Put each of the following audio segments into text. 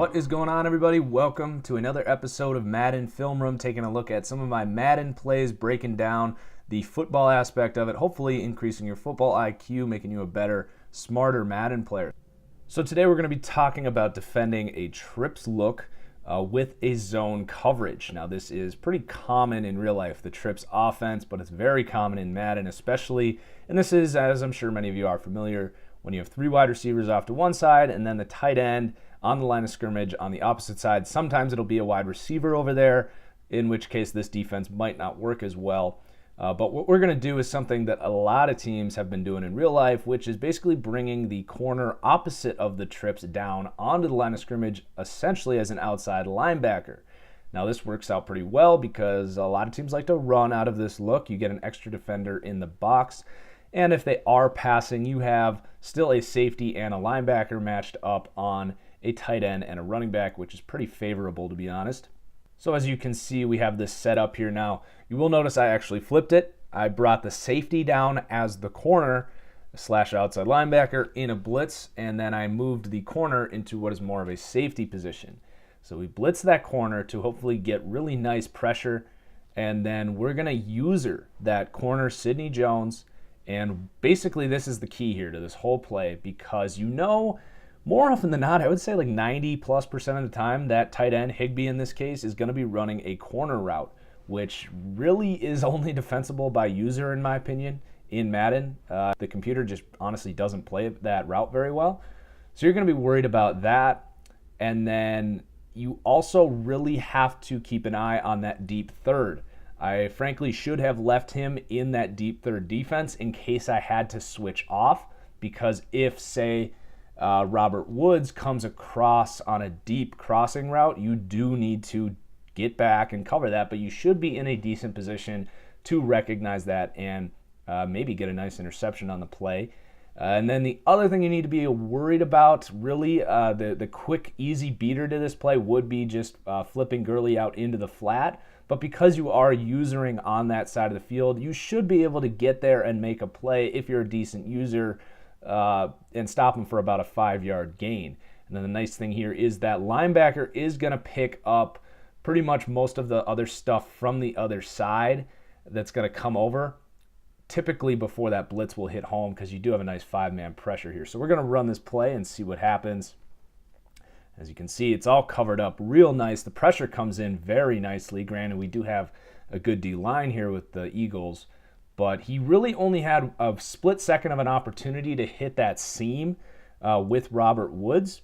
What is going on, everybody? Welcome to another episode of Madden Film Room, taking a look at some of my Madden plays, breaking down the football aspect of it, hopefully increasing your football IQ, making you a better, smarter Madden player. So today we're going to be talking about defending a trips look with a zone coverage. Now this is pretty common in real life, the trips offense, but it's very common in Madden especially, and this is, as I'm sure many of you are familiar, when you have three wide receivers off to one side and then the tight end on the line of scrimmage on the opposite side. Sometimes it'll be a wide receiver over there, in which case this defense might not work as well. But what we're going to do is something that a lot of teams have been doing in real life, which is basically bringing the corner opposite of the trips down onto the line of scrimmage, essentially as an outside linebacker. Now this works out pretty well because a lot of teams like to run out of this look. You get an extra defender in the box. And if they are passing, you have still a safety and a linebacker matched up on a tight end and a running back, which is pretty favorable, to be honest. So as you can see, we have this set up here now. You will notice I actually flipped it. I brought the safety down as the corner slash outside linebacker in a blitz, and then I moved the corner into what is more of a safety position. So we blitz that corner to hopefully get really nice pressure, and then we're going to user that corner, Sidney Jones. And basically this is the key here to this whole play, because more often than not, I would say like 90+% of the time, that tight end, Higbee in this case, is going to be running a corner route, which really is only defensible by user, in my opinion, in Madden. The computer just honestly doesn't play that route very well. So you're going to be worried about that. And then you also really have to keep an eye on that deep third. I frankly should have left him in that deep third defense in case I had to switch off, because if, say, Robert Woods comes across on a deep crossing route, you do need to get back and cover that, but you should be in a decent position to recognize that and maybe get a nice interception on the play. And then the other thing you need to be worried about, really, the quick, easy beater to this play would be just flipping Gurley out into the flat. But because you are usering on that side of the field, you should be able to get there and make a play if you're a decent user and stop him for about a 5-yard gain. And then the nice thing here is that linebacker is going to pick up pretty much most of the other stuff from the other side that's going to come over, typically before that blitz will hit home, because you do have a nice 5-man pressure here. So we're going to run this play and see what happens. As you can see, it's all covered up real nice. The pressure comes in very nicely. Granted, we do have a good D-line here with the Eagles, but he really only had a split second of an opportunity to hit that seam with Robert Woods,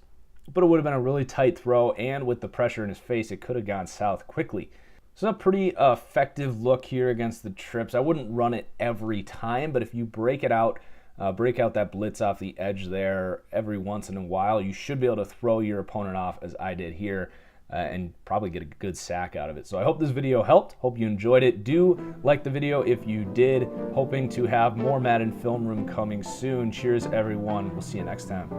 but it would have been a really tight throw, and with the pressure in his face, it could have gone south quickly. So a pretty effective look here against the trips. I wouldn't run it every time, but if you break out that blitz off the edge there every once in a while, you should be able to throw your opponent off, as I did here, and probably get a good sack out of it. So I hope this video helped. Hope you enjoyed it. Do like the video if you did. Hoping to have more Madden Film Room coming soon. Cheers, everyone. We'll see you next time.